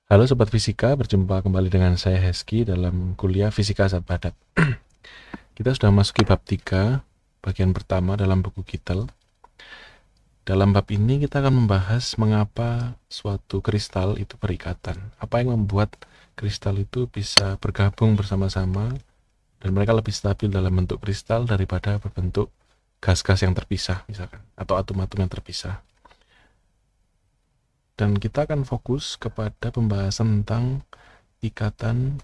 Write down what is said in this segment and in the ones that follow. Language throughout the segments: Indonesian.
Halo Sobat Fisika, berjumpa kembali dengan saya Heski dalam kuliah Fisika Zat Padat. Kita sudah masuki bab 3, bagian pertama dalam buku Kittel. Dalam bab ini kita akan membahas mengapa suatu kristal itu berikatan. Apa yang membuat kristal itu bisa bergabung bersama-sama dan mereka lebih stabil dalam bentuk kristal daripada berbentuk gas-gas yang terpisah misalkan, atau atom-atom yang terpisah. Dan kita akan fokus kepada pembahasan tentang ikatan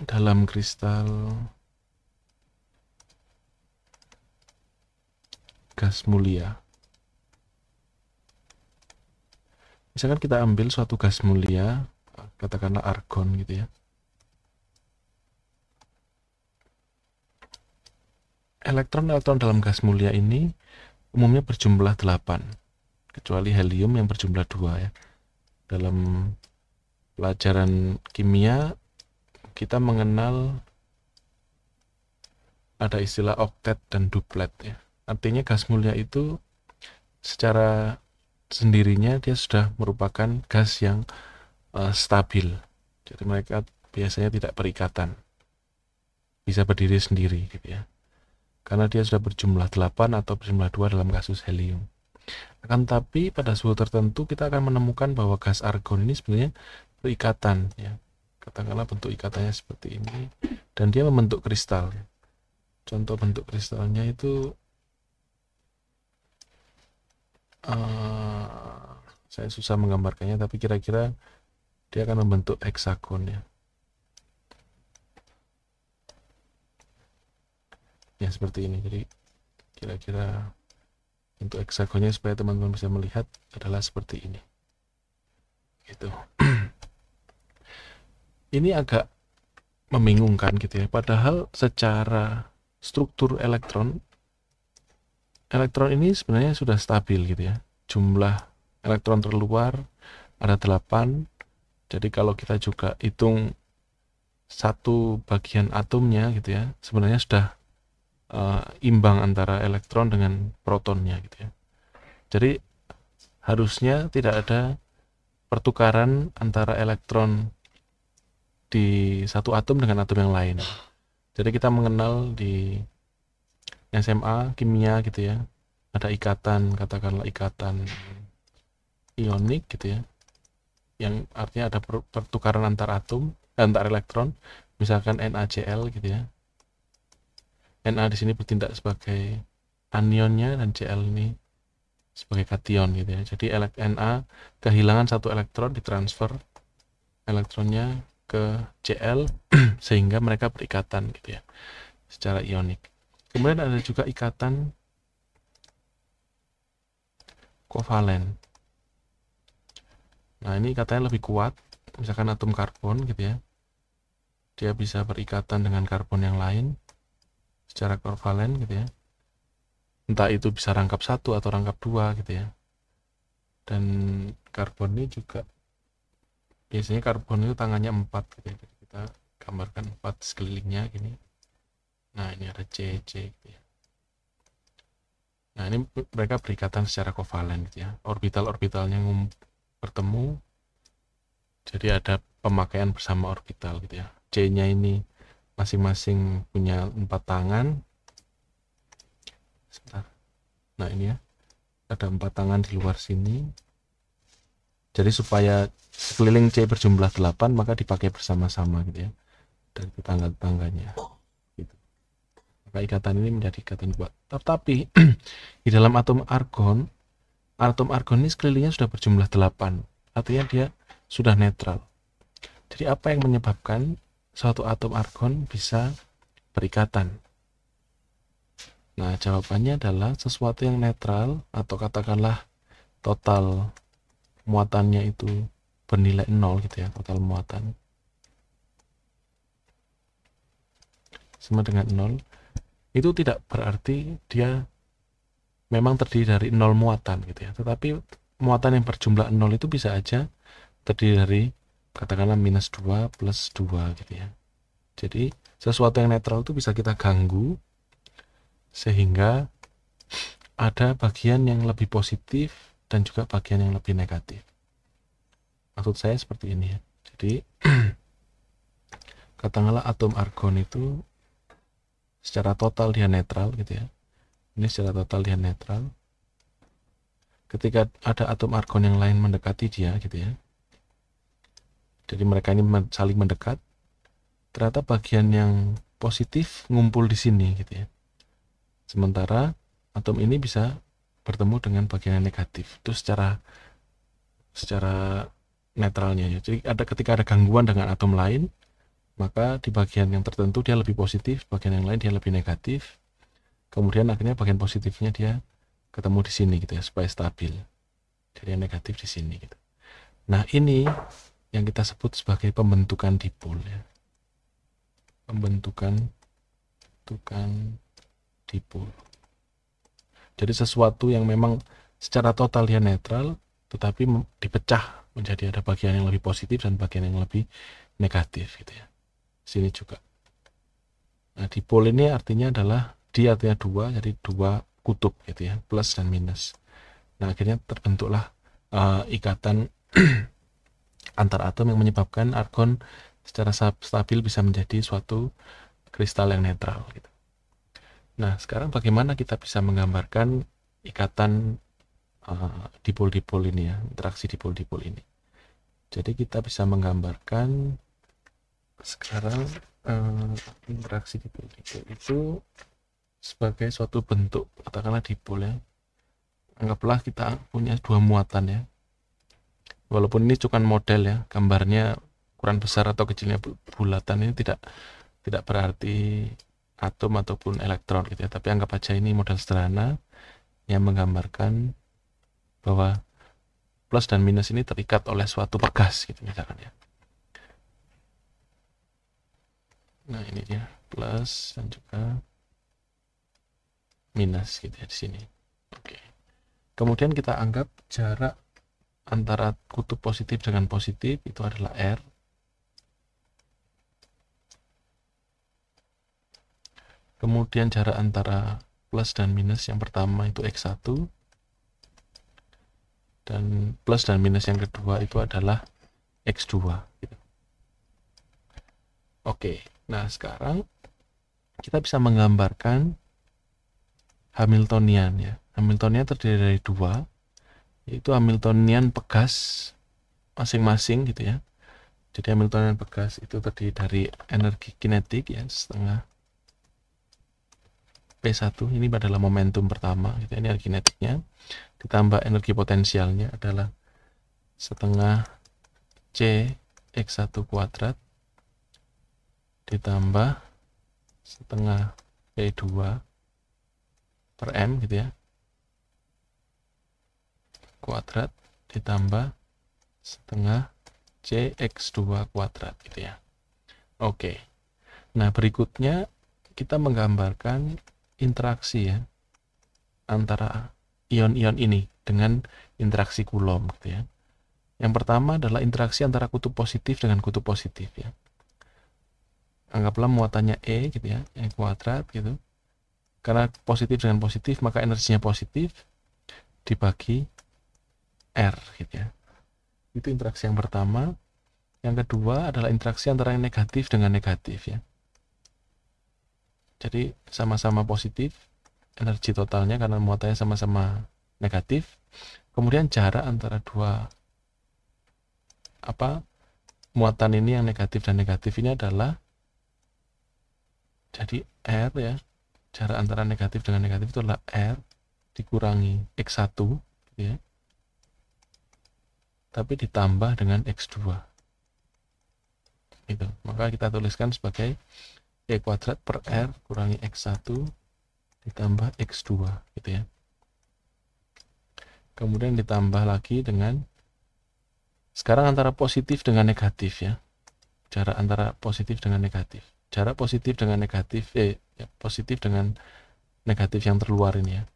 dalam kristal gas mulia. Misalkan kita ambil suatu gas mulia, katakanlah argon gitu ya. Elektron-elektron dalam gas mulia ini umumnya berjumlah 8, kecuali helium yang berjumlah 2 ya. Dalam pelajaran kimia kita mengenal ada istilah oktet dan duplet ya. Artinya gas mulia itu secara sendirinya dia sudah merupakan gas yang stabil. Jadi mereka biasanya tidak berikatan. Bisa berdiri sendiri gitu ya. Karena dia sudah berjumlah 8 atau berjumlah 2 dalam kasus helium. Akan tapi pada suhu tertentu kita akan menemukan bahwa gas argon ini sebenarnya berikatan ya. Katakanlah bentuk ikatannya seperti ini dan dia membentuk kristal. Contoh bentuk kristalnya itu saya susah menggambarkannya, tapi kira-kira dia akan membentuk heksagon ya. Ya seperti ini. Jadi kira-kira untuk heksagonnya supaya teman-teman bisa melihat adalah seperti ini. Gitu. Ini agak membingungkan gitu ya. Padahal secara struktur elektron ini sebenarnya sudah stabil gitu ya. Jumlah elektron terluar ada 8. Jadi kalau kita juga hitung satu bagian atomnya gitu ya, sebenarnya sudah imbang antara elektron dengan protonnya gitu ya. Jadi harusnya tidak ada pertukaran antara elektron di satu atom dengan atom yang lain. Jadi kita mengenal di SMA kimia gitu ya, ada ikatan, katakanlah ikatan ionik gitu ya, yang artinya ada pertukaran antar atom, antar elektron, misalkan NaCl gitu ya. Na di sini bertindak sebagai anionnya dan Cl ini sebagai kation gitu ya. Jadi Na kehilangan satu elektron, ditransfer elektronnya ke Cl sehingga mereka berikatan gitu ya secara ionik. Kemudian ada juga ikatan kovalen. Nah, ini katanya lebih kuat, misalkan atom karbon gitu ya. Dia bisa berikatan dengan karbon yang lain secara kovalen gitu ya. Entah itu bisa rangkap 1 atau rangkap 2 gitu ya. Dan karbon ini juga biasanya karbon itu tangannya 4 gitu ya. Jadi kita gambarkan 4 sekelilingnya gini. Nah, ini ada C gitu ya. Nah, ini mereka berikatan secara kovalen gitu ya. Orbital-orbitalnya bertemu. Jadi ada pemakaian bersama orbital gitu ya. C-nya ini masing-masing punya 4 tangan. Sebentar. Nah, ini ya. Ada 4 tangan di luar sini. Jadi supaya sekeliling C berjumlah 8 maka dipakai bersama-sama gitu ya. Dan tetangga-tetangganya. Gitu. Maka ikatan ini menjadi ikatan kuat. Tetapi di dalam atom argon ini sekelilingnya sudah berjumlah 8. Artinya dia sudah netral. Jadi apa yang menyebabkan suatu atom argon bisa berikatan? Nah, jawabannya adalah sesuatu yang netral atau katakanlah total muatannya itu bernilai 0 gitu ya, total muatan sama dengan 0. Itu tidak berarti dia memang terdiri dari 0 muatan gitu ya. Tetapi muatan yang berjumlah 0 itu bisa aja terdiri dari katakanlah -2 plus 2 gitu ya. Jadi sesuatu yang netral itu bisa kita ganggu sehingga ada bagian yang lebih positif dan juga bagian yang lebih negatif. Maksud saya seperti ini ya. Jadi katakanlah atom argon itu secara total dia netral gitu ya. Ini secara total dia netral. Ketika ada atom argon yang lain mendekati dia gitu ya. Jadi mereka ini saling mendekat. Ternyata bagian yang positif ngumpul di sini gitu ya. Sementara atom ini bisa bertemu dengan bagian yang negatif. Itu secara netralnya ya. Jadi ketika ada gangguan dengan atom lain, maka di bagian yang tertentu dia lebih positif, bagian yang lain dia lebih negatif. Kemudian akhirnya bagian positifnya dia ketemu di sini gitu ya, supaya stabil. Jadi yang negatif di sini gitu. Nah, ini yang kita sebut sebagai pembentukan dipol ya. Pembentukan dipol. Jadi sesuatu yang memang secara total dia netral, tetapi dipecah menjadi ada bagian yang lebih positif dan bagian yang lebih negatif gitu ya. Sini juga. Nah, dipol ini artinya adalah artinya dua, jadi dua kutub gitu ya, plus dan minus. Nah, akhirnya terbentuklah ikatan antar atom yang menyebabkan argon secara stabil bisa menjadi suatu kristal yang netral gitu. Nah, sekarang bagaimana kita bisa menggambarkan ikatan dipol-dipol ini ya, interaksi dipol-dipol ini. Jadi kita bisa menggambarkan sekarang interaksi dipol-dipol itu sebagai suatu bentuk, katakanlah dipol ya. Anggaplah kita punya dua muatan ya. Walaupun ini cuma model ya, gambarnya ukuran besar atau kecilnya bulatan ini tidak berarti atom ataupun elektron gitu ya. Tapi anggap aja ini model sederhana yang menggambarkan bahwa plus dan minus ini terikat oleh suatu pegas gitu misalkan ya. Nah, ini dia plus dan juga minus gitu ya di sini. Oke. Kemudian kita anggap jarak antara kutub positif dengan positif itu adalah R. Kemudian jarak antara plus dan minus yang pertama itu X1. Dan plus dan minus yang kedua itu adalah X2 gitu. Oke, nah sekarang kita bisa menggambarkan Hamiltonian ya. Hamiltonian terdiri dari dua, yaitu Hamiltonian pegas masing-masing gitu ya. Jadi Hamiltonian pegas itu terdiri dari energi kinetik ya, setengah P1, ini adalah momentum pertama gitu, energi kinetiknya, ditambah energi potensialnya adalah setengah C X1 kuadrat ditambah setengah P2 per M gitu ya, kuadrat ditambah setengah CX2 kuadrat gitu ya. Oke. Nah, berikutnya kita menggambarkan interaksi ya antara ion-ion ini dengan interaksi Coulomb gitu ya. Yang pertama adalah interaksi antara kutub positif dengan kutub positif ya. Anggaplah muatannya E gitu ya, E kuadrat gitu. Karena positif dengan positif maka energinya positif dibagi R gitu ya. Itu interaksi yang pertama. Yang kedua adalah interaksi antara yang negatif dengan negatif ya. Jadi sama-sama positif energi totalnya karena muatannya sama-sama negatif. Kemudian jarak antara dua muatan ini yang negatif dan negatif ini adalah jadi R ya. Jarak antara negatif dengan negatif itu adalah R dikurangi X1 gitu ya. Tapi ditambah dengan X2. Gitu. Maka kita tuliskan sebagai E kuadrat per R kurangi X1 ditambah X2 gitu ya. Kemudian ditambah lagi dengan sekarang antara positif dengan negatif ya. Jarak antara positif dengan negatif. Jarak positif dengan negatif positif dengan negatif yang terluar ini ya.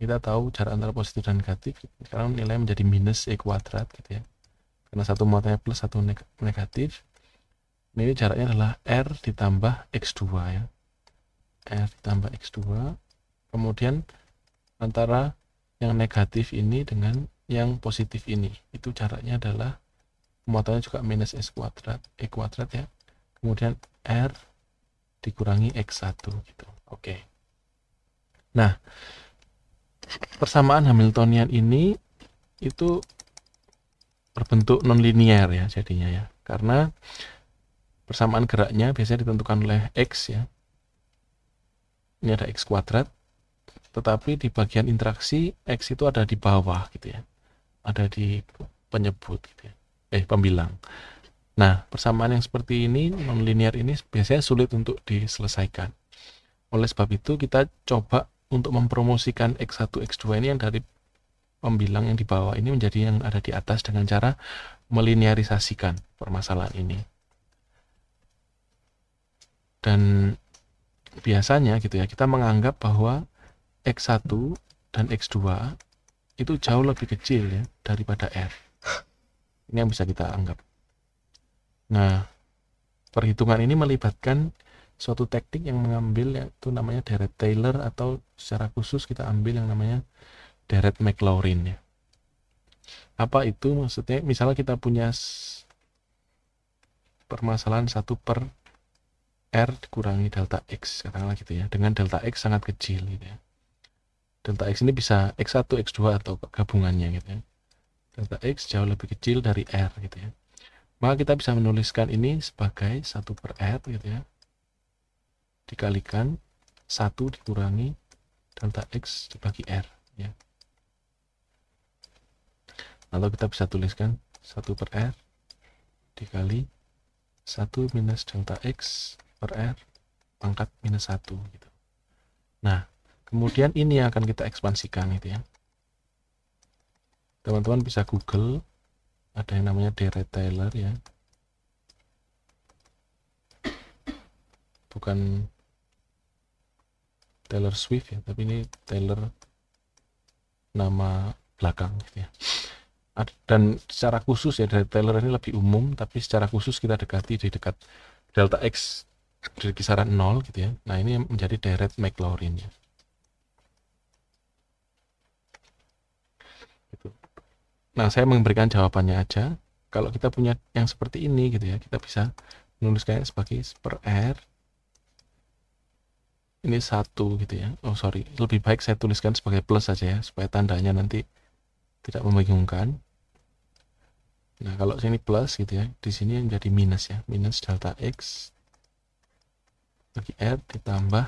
Kita tahu jarak antara positif dan negatif sekarang nilai menjadi minus E kuadrat gitu ya. Karena satu muatannya plus, satu negatif. Ini jaraknya adalah R ditambah X2 ya. R ditambah X2. Kemudian antara yang negatif ini dengan yang positif ini, itu jaraknya adalah muatannya juga minus e kuadrat ya, kemudian R dikurangi X1 gitu. Oke. Nah, persamaan Hamiltonian ini itu berbentuk nonlinear ya jadinya ya, karena persamaan geraknya biasanya ditentukan oleh X ya. Ini ada X kuadrat, tetapi di bagian interaksi X itu ada di bawah gitu ya, ada di penyebut gitu ya, pembilang. Nah, persamaan yang seperti ini, nonlinear ini biasanya sulit untuk diselesaikan. Oleh sebab itu kita coba untuk mempromosikan X1, X2 ini yang dari pembilang yang di bawah ini menjadi yang ada di atas dengan cara melinearisasikan permasalahan ini. Dan biasanya gitu ya, kita menganggap bahwa X1 dan X2 itu jauh lebih kecil ya daripada R. Ini yang bisa kita anggap. Nah, perhitungan ini melibatkan suatu teknik yang mengambil yaitu namanya deret Taylor, atau secara khusus kita ambil yang namanya deret Maclaurin ya. Apa itu maksudnya? Misalnya kita punya permasalahan 1 per R dikurangi delta X, katakanlah gitu ya, dengan delta X sangat kecil gitu ya. Delta X ini bisa X1, X2 atau gabungannya gitu ya. Delta X jauh lebih kecil dari R gitu ya. Maka kita bisa menuliskan ini sebagai 1 per R gitu ya, dikalikan 1 dikurangi delta X dibagi R ya. Lalu kita bisa tuliskan 1 per R dikali 1 minus delta X per R pangkat minus 1 gitu. Nah, kemudian ini yang akan kita ekspansikan gitu ya. Teman-teman bisa Google, ada yang namanya deret Taylor ya. Bukan Taylor Swift ya, tapi ini Taylor nama belakang gitu ya. Dan secara khusus ya, deret Taylor ini lebih umum, tapi secara khusus kita dekati di dekat delta X dari kisaran 0 gitu ya. Nah, ini menjadi deret Maclaurin ya. Gitu. Nah, saya memberikan jawabannya aja. Kalau kita punya yang seperti ini gitu ya, kita bisa menuliskannya sebagai per R. Ini 1 gitu ya. Oh sorry, lebih baik saya tuliskan sebagai plus saja ya, supaya tandanya nanti tidak membingungkan. Nah, kalau sini plus gitu ya, di sini menjadi minus ya, minus delta X bagi R ditambah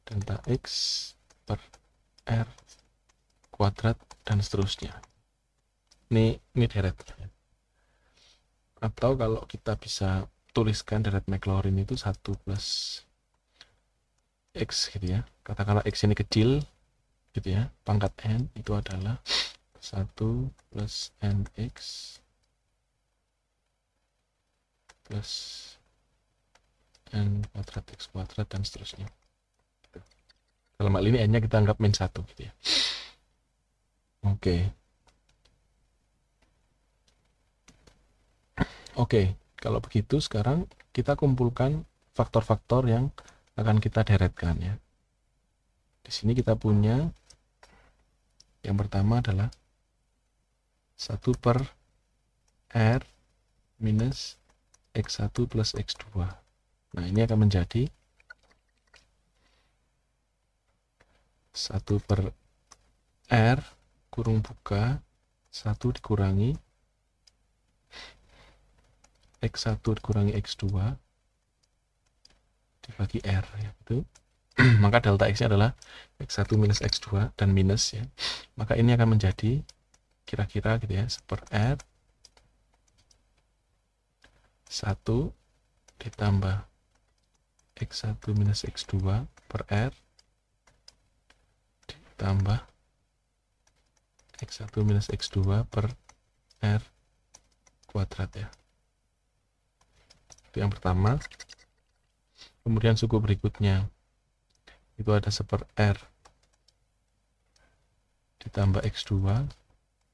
delta X per R kuadrat dan seterusnya. Ini deret. Atau kalau kita bisa tuliskan deret Maclaurin itu 1 plus X gitu ya. Katakanlah X ini kecil gitu ya. Pangkat N itu adalah 1 plus NX plus N kuadrat X kuadrat dan seterusnya. Dalam hal ini N-nya kita anggap min 1 gitu ya. Oke, kalau begitu sekarang kita kumpulkan faktor-faktor yang akan kita deretkan ya. Di sini kita punya yang pertama adalah 1 per R minus X1 plus X2. Nah, ini akan menjadi 1 per R kurung buka 1 dikurangi X1 dikurangi X2 dibagi R ya, itu. Maka delta X nya adalah X1 minus X2 dan minus ya. Maka ini akan menjadi kira-kira gitu ya, 1 per R 1 ditambah X1 minus X2 per R ditambah X1 minus X2 per R kuadrat ya. Itu yang pertama. Kemudian suku berikutnya itu ada 1 per R ditambah X2,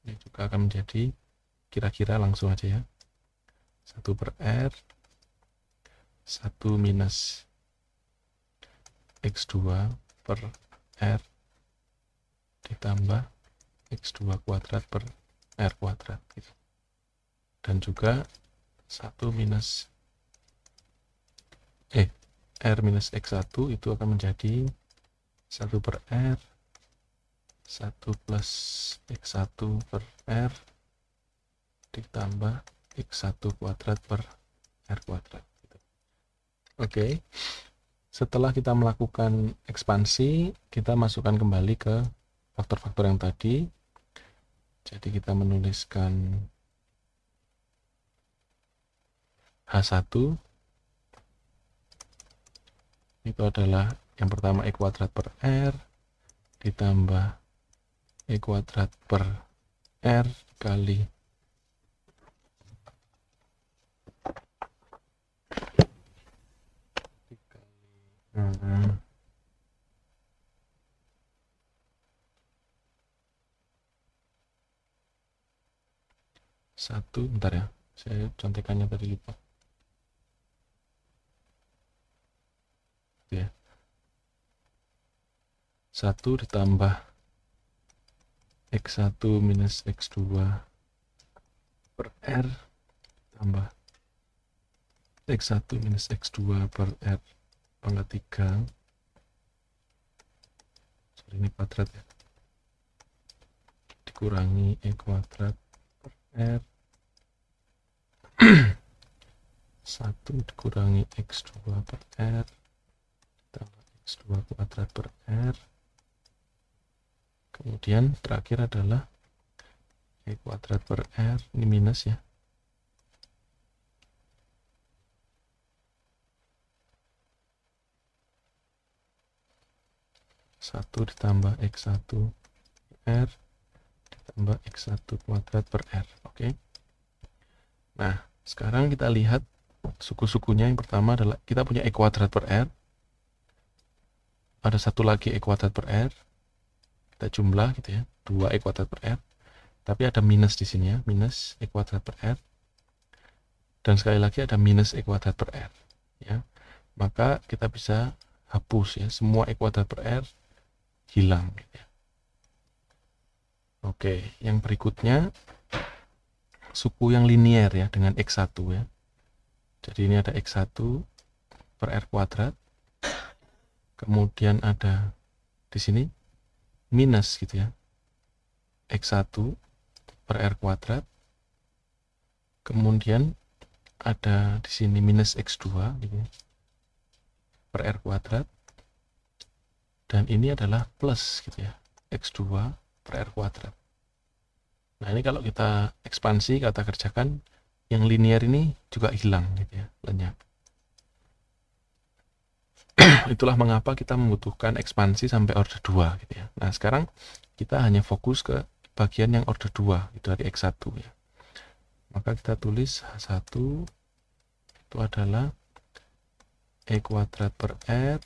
ini juga akan menjadi kira-kira langsung aja ya, 1 per R 1 minus X2 per R ditambah X2 kuadrat per R kuadrat gitu. dan juga 1 minus R minus X1 itu akan menjadi 1 per R 1 plus X1 per R ditambah X1 kuadrat per R kuadrat. Oke. Setelah kita melakukan ekspansi, kita masukkan kembali ke faktor-faktor yang tadi. Jadi kita menuliskan H1 itu adalah yang pertama E kuadrat per R ditambah E kuadrat per R kali satu, bentar ya, saya contekannya tadi lupa. Ya. 1 ditambah X1 minus X2 per R tambah X1 minus X2 per R pangkat 3. Sorry, ini kuadrat ya. Dikurangi E kuadrat per R 1 dikurangi X2 per R tambah X2 kuadrat per R. Kemudian terakhir adalah E kuadrat per R, ini minus ya. Satu ditambah X1 R ditambah X1 kuadrat per R. Oke. Nah, sekarang kita lihat suku-sukunya. Yang pertama adalah kita punya E kuadrat per R. Ada satu lagi E kuadrat per R. Kita jumlah gitu ya, 2 E kuadrat per R. Tapi ada minus di sini ya, minus E kuadrat per R. Dan sekali lagi ada minus E kuadrat per R. Ya. Maka kita bisa hapus ya, semua E kuadrat per R hilang gitu ya. Oke, yang berikutnya suku yang linier ya dengan X1 ya. Jadi ini ada X1 per R kuadrat. Kemudian ada di sini minus gitu ya. X1 per R kuadrat. Kemudian ada di sini minus X2 gitu ya, per R kuadrat. Dan ini adalah plus gitu ya, X2 per R kuadrat. Nah, ini kalau kita ekspansi, kita kerjakan, yang linier ini juga hilang gitu ya, lenyap. Itulah mengapa kita membutuhkan ekspansi sampai order 2 gitu ya. Nah, sekarang kita hanya fokus ke bagian yang order 2 itu dari X1 ya. Maka kita tulis H1 itu adalah E kuadrat per R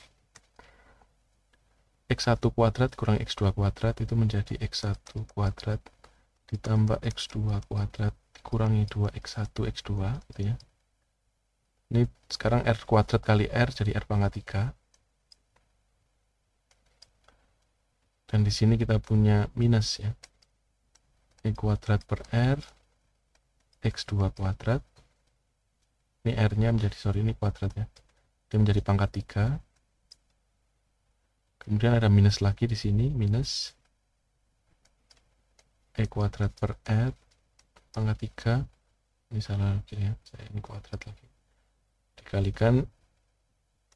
X1 kuadrat kurang X2 kuadrat itu menjadi X1 kuadrat ditambah X2 kuadrat dikurangi 2X1 X2 gitu ya. Ini sekarang R kuadrat kali R jadi R pangkat 3. Dan di sini kita punya minus ya. E kuadrat per R X2 kuadrat. Ini R-nya menjadi, sorry ini kuadrat ya. Dia menjadi pangkat 3. Kemudian ada minus lagi di sini, minus E kuadrat per R pangkat 3. Ini salah lagi ya, saya ini kuadrat lagi. Dikalikan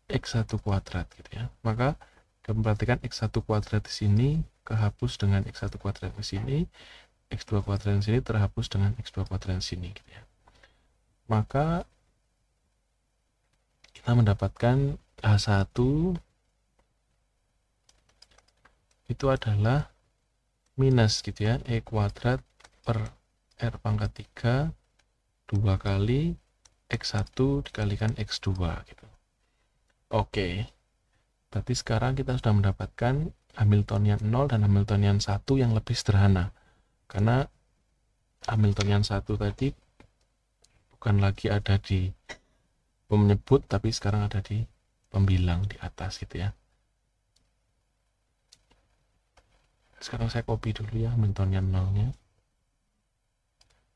X1 kuadrat gitu ya. Maka kita memperhatikan X1 kuadrat di sini kehapus dengan X1 kuadrat di sini, X2 kuadrat di sini terhapus dengan X2 kuadrat di sini gitu ya. Maka kita mendapatkan H1 itu adalah minus gitu ya, E kuadrat per R pangkat 3 2 kali X1 dikalikan X2 gitu. Oke. Berarti sekarang kita sudah mendapatkan Hamiltonian 0 dan Hamiltonian 1 yang lebih sederhana. Karena Hamiltonian 1 tadi bukan lagi ada di penyebut, tapi sekarang ada di pembilang di atas gitu ya. Sekarang saya copy dulu ya Hamiltonian 0-nya.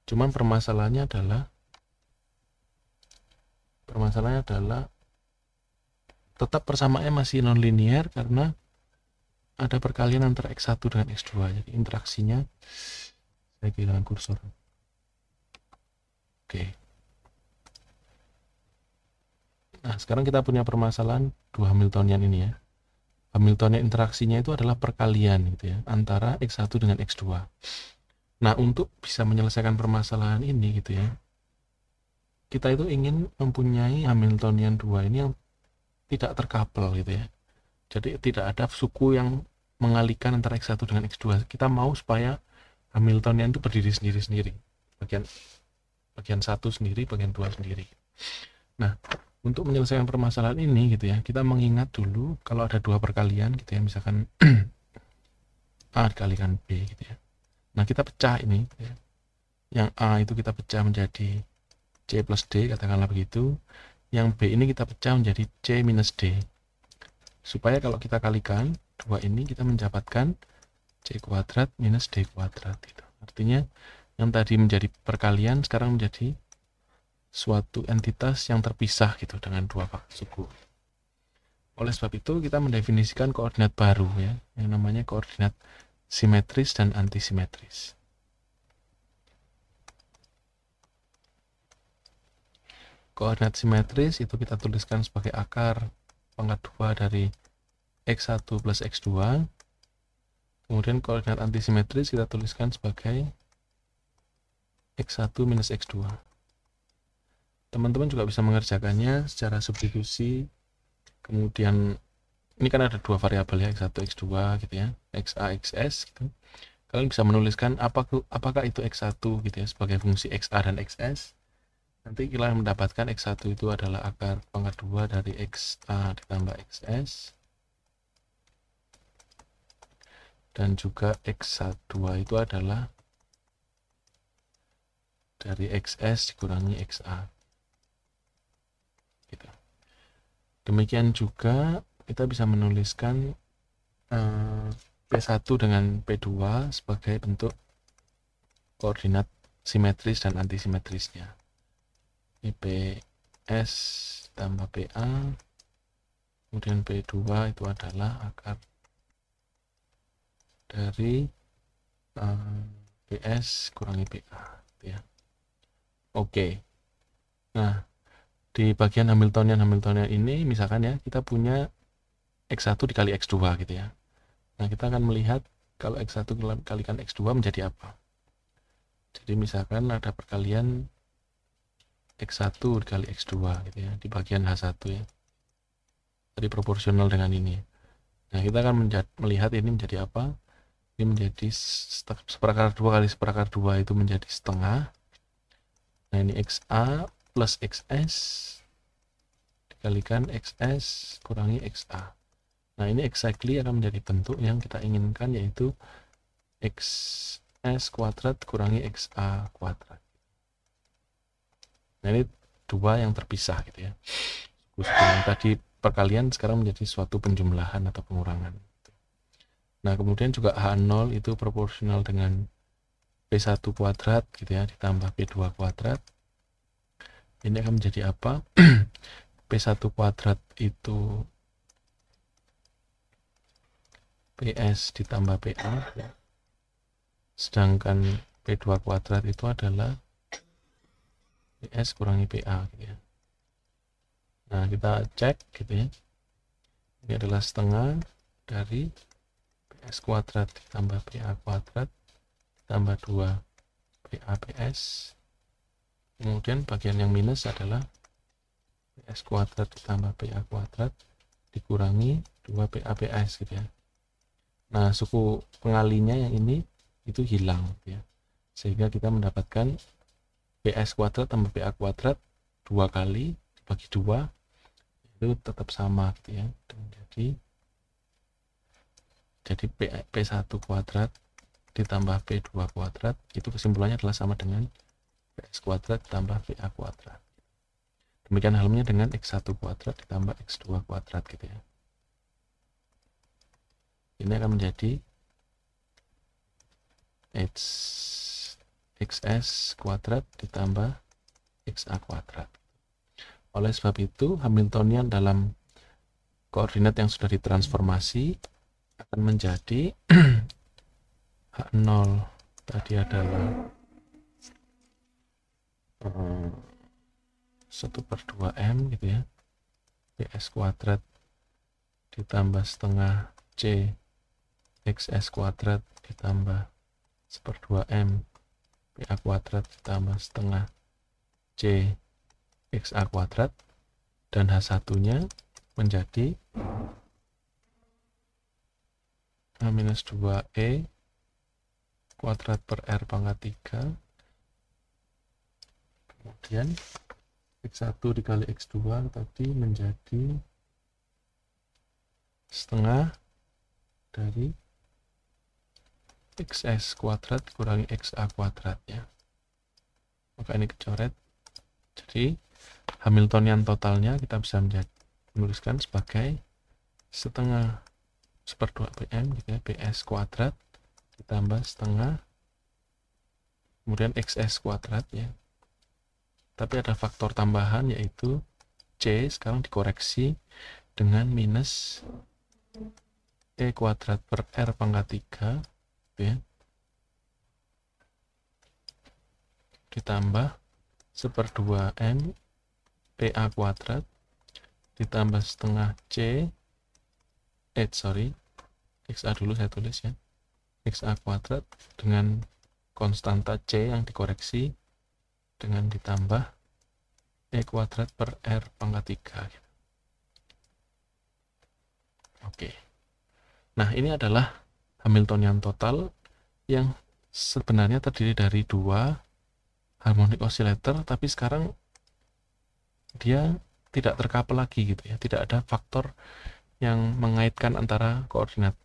Cuman permasalahannya adalah tetap persamaannya masih nonlinear karena ada perkalian antara X1 dengan X2. Jadi interaksinya, saya kehilangan kursor. Oke. Nah, sekarang kita punya permasalahan dua Hamiltonian ini ya. Hamiltonian interaksinya itu adalah perkalian gitu ya, antara X1 dengan X2. Nah, untuk bisa menyelesaikan permasalahan ini gitu ya, kita itu ingin mempunyai Hamiltonian 2 ini yang tidak terkapel gitu ya. Jadi tidak ada suku yang mengalihkan antara X1 dengan X2. Kita mau supaya Hamiltonian itu berdiri sendiri-sendiri. Bagian 1 sendiri, bagian 2 sendiri. Nah, untuk menyelesaikan permasalahan ini gitu ya, kita mengingat dulu kalau ada dua perkalian gitu ya, misalkan A dikalikan B gitu ya. Nah, kita pecah ini gitu ya. Yang A itu kita pecah menjadi C plus D, katakanlah begitu. Yang B ini kita pecah menjadi C minus D. Supaya kalau kita kalikan dua ini, kita mendapatkan C kuadrat minus D kuadrat gitu. Artinya yang tadi menjadi perkalian sekarang menjadi suatu entitas yang terpisah gitu dengan dua suku. Oleh sebab itu kita mendefinisikan koordinat baru ya, yang namanya koordinat simetris dan antisimetris. Koordinat simetris itu kita tuliskan sebagai akar pangkat 2 dari X1 plus X2. Kemudian koordinat antisimetris kita tuliskan sebagai X1 minus X2. Teman-teman juga bisa mengerjakannya secara substitusi. Kemudian ini kan ada dua variabel ya, X1, X2 gitu ya, XA, XS gitu. Kalian bisa menuliskan apakah itu X1 gitu ya sebagai fungsi XA dan XS. Nanti kalian mendapatkan X1 itu adalah akar pangkat 2 dari XA ditambah XS. Dan juga X2 itu adalah dari XS dikurangi XA. Gitu. Demikian juga kita bisa menuliskan P1 dengan P2 sebagai bentuk koordinat simetris dan antisimetrisnya. PS tambah PA, kemudian P2 itu adalah akar dari PS kurangi PA ya. Oke. Nah, di bagian Hamiltonian ini misalkan ya, kita punya X1 dikali X2 gitu ya. Nah, kita akan melihat kalau X1 kalikan X2 menjadi apa. Jadi misalkan ada perkalian X1 dikali X2 gitu ya, di bagian H1 ya. Jadi proporsional dengan ini. Nah, kita akan melihat ini menjadi apa. Ini menjadi seperakar 2 kali seperakar 2 itu menjadi setengah. Nah, ini XA plus XS dikalikan XS kurangi XA. Nah, ini exactly akan menjadi bentuk yang kita inginkan, yaitu XS kuadrat kurangi XA kuadrat. Nah, ini dua yang terpisah gitu ya. Yang tadi perkalian sekarang menjadi suatu penjumlahan atau pengurangan. Nah, kemudian juga H0 itu proporsional dengan P1 kuadrat gitu ya, ditambah P2 kuadrat. Ini akan menjadi apa? P1 kuadrat itu PS ditambah PA ya. Sedangkan P2 kuadrat itu adalah PS kurangi PA gitu ya. Nah, kita cek gitu ya. Ini adalah setengah dari PS kuadrat ditambah PA kuadrat tambah 2 PA PS. Kemudian bagian yang minus adalah PS kuadrat ditambah PA kuadrat dikurangi 2 PA PS gitu ya. Nah, suku pengalinya yang ini itu hilang gitu ya. Sehingga kita mendapatkan PS kuadrat tambah PA kuadrat 2 kali dibagi 2 itu tetap sama gitu ya. Jadi P1 kuadrat ditambah P2 kuadrat itu kesimpulannya adalah sama dengan PS kuadrat ditambah PA kuadrat. Demikian halnya dengan X1 kuadrat ditambah X2 kuadrat gitu ya. Ini akan menjadi xs kuadrat ditambah xa kuadrat. Oleh sebab itu, Hamiltonian dalam koordinat yang sudah ditransformasi akan menjadi H0 tadi adalah 1/2m gitu ya, ps kuadrat ditambah setengah c xs kuadrat ditambah 1/2m pa kuadrat ditambah setengah c xa kuadrat, dan H1-nya menjadi H-2e kuadrat per r pangkat 3, kemudian x1 dikali x2 tadi menjadi setengah dari xs kuadrat kurangi xa kuadrat ya. Maka ini kecoret. Jadi Hamiltonian totalnya kita bisa menuliskan sebagai setengah 1/2pm gitu ya, ps kuadrat ditambah setengah kemudian xs kuadrat ya. Tapi ada faktor tambahan yaitu c sekarang dikoreksi dengan minus e kuadrat per r pangkat 3 gitu ya, ditambah 1/2m pa kuadrat ditambah setengah c xa dulu saya tulis ya, xa kuadrat dengan konstanta c yang dikoreksi dengan ditambah e kuadrat per r pangkat 3 gitu. Oke. Nah, ini adalah Hamiltonian total yang sebenarnya terdiri dari dua harmonic oscillator, tapi sekarang dia tidak terkapel lagi gitu ya, tidak ada faktor yang mengaitkan antara koordinat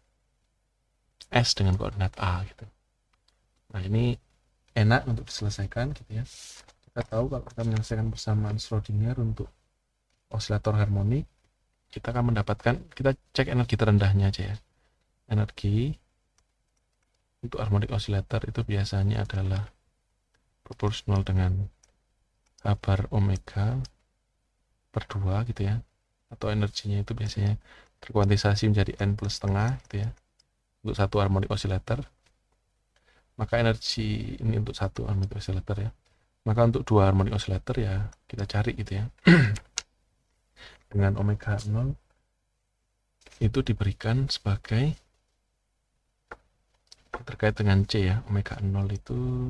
S dengan koordinat A gitu. Nah, ini enak untuk diselesaikan gitu ya. Kita tahu kalau kita menyelesaikan persamaan Schrödinger untuk osilator harmonik, kita akan mendapatkan, kita cek energi terendahnya aja ya. Energi untuk harmonic oscillator itu biasanya adalah proporsional dengan H bar omega per 2 gitu ya, atau energinya itu biasanya terkuantisasi menjadi n plus setengah gitu ya untuk satu harmonic oscillator. Maka energi ini untuk satu harmonic oscillator ya, maka untuk dua harmonic oscillator ya kita cari gitu ya dengan omega 0 itu diberikan sebagai terkait dengan C ya. Omega 0 itu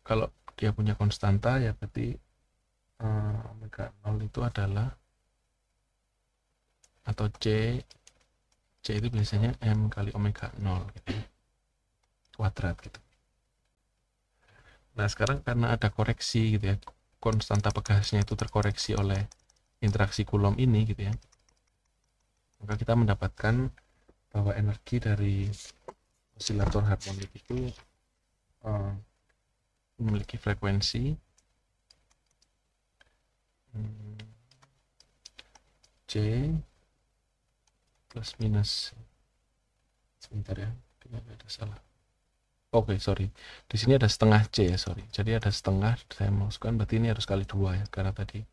kalau dia punya konstanta ya berarti omega 0 itu adalah, atau C itu biasanya M kali omega 0 gitu ya, kuadrat gitu. Nah, sekarang karena ada koreksi gitu ya, konstanta pegasnya itu terkoreksi oleh interaksi Coulomb ini gitu ya, maka kita mendapatkan bahwa energi dari osilator harmonik itu memiliki frekuensi C plus minus, sebentar ya, tidak ada salah. Oke, sorry. Di sini ada setengah C ya, sorry. Jadi ada setengah, saya masukkan, berarti ini harus kali 2 ya, karena tadi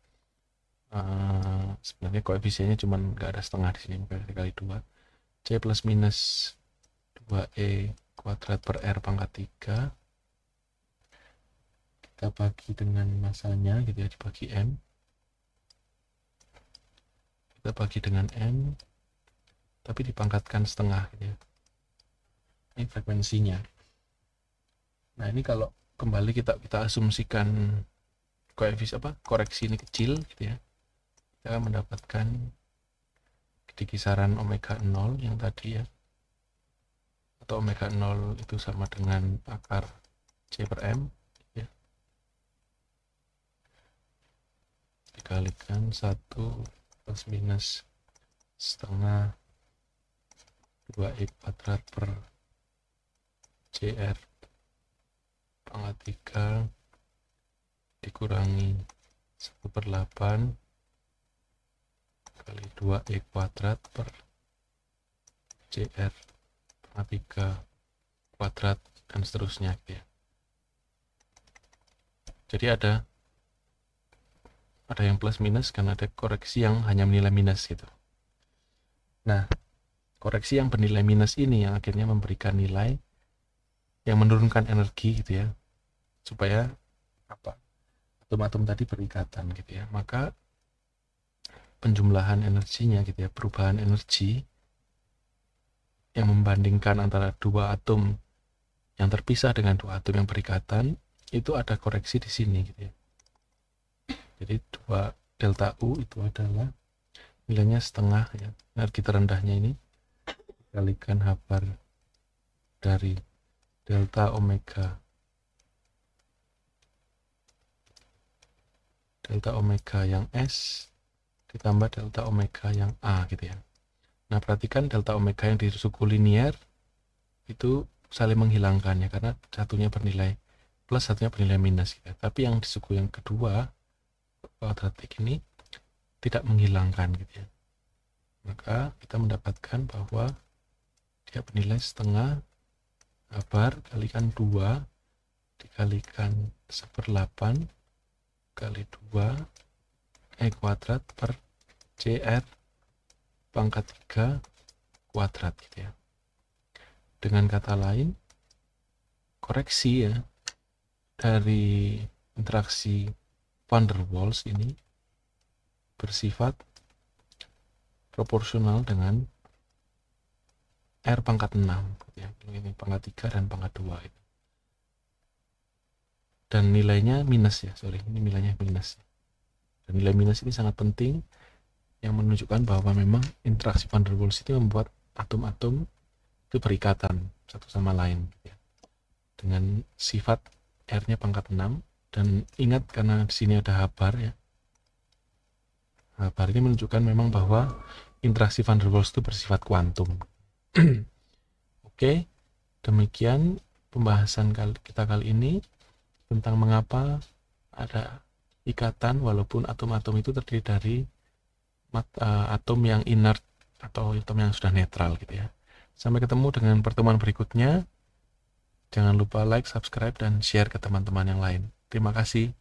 sebenarnya koefisiennya cuma nggak ada setengah di sini, maka kali 2. C plus minus 2e kuadrat per r pangkat 3 kita bagi dengan masanya gitu ya, dibagi m, kita bagi dengan m tapi dipangkatkan setengah gitu ya. Ini frekuensinya. Nah, ini kalau kembali kita asumsikan koreksi ini kecil gitu ya, kita akan mendapatkan di kisaran omega 0 yang tadi ya, atau omega 0 itu sama dengan akar C per M ya, dikalikan 1 plus minus setengah 2e kuadrat per CR pangkat 3 dikurangi 1/8 kali 2e kuadrat per CR pangkat 3 kuadrat dan seterusnya gitu ya. Jadi ada yang plus minus karena ada koreksi yang hanya menilai minus gitu. Nah, koreksi yang bernilai minus ini yang akhirnya memberikan nilai yang menurunkan energi gitu ya, supaya atom-atom tadi berikatan gitu ya. Maka penjumlahan energinya gitu ya, perubahan energi yang membandingkan antara dua atom yang terpisah dengan dua atom yang berikatan, itu ada koreksi di sini gitu ya. Jadi delta U itu adalah nilainya setengah ya, energi terendahnya ini dikalikan H bar dari delta omega yang S ditambah delta omega yang A gitu ya. Nah, perhatikan delta omega yang di suku linier itu saling menghilangkan ya, karena satunya bernilai plus, satunya bernilai minus gitu ya. Tapi yang di suku yang kedua kuadratik ini tidak menghilangkan gitu ya. Maka kita mendapatkan bahwa dia bernilai setengah H bar kalikan 2 dikalikan 1/8 kali 2 E kuadrat per CR pangkat 3 kuadrat gitu ya. Dengan kata lain, koreksi ya dari interaksi van der Waals ini bersifat proporsional dengan R pangkat 6 ya. Ini pangkat 3 dan pangkat 2 itu. Dan nilainya minus ya, ini nilainya minus. Dan nilai minus ini sangat penting yang menunjukkan bahwa memang interaksi van der Waals itu membuat atom-atom itu berikatan satu sama lain ya. Dengan sifat R-nya pangkat 6, dan ingat karena di sini ada H bar ya. H bar ini menunjukkan memang bahwa interaksi van der Waals itu bersifat kuantum. Oke, demikian pembahasan kita kali ini tentang mengapa ada ikatan walaupun atom-atom itu terdiri dari atom yang inert atau atom yang sudah netral gitu ya. Sampai ketemu dengan pertemuan berikutnya. Jangan lupa like, subscribe, dan share ke teman-teman yang lain. Terima kasih.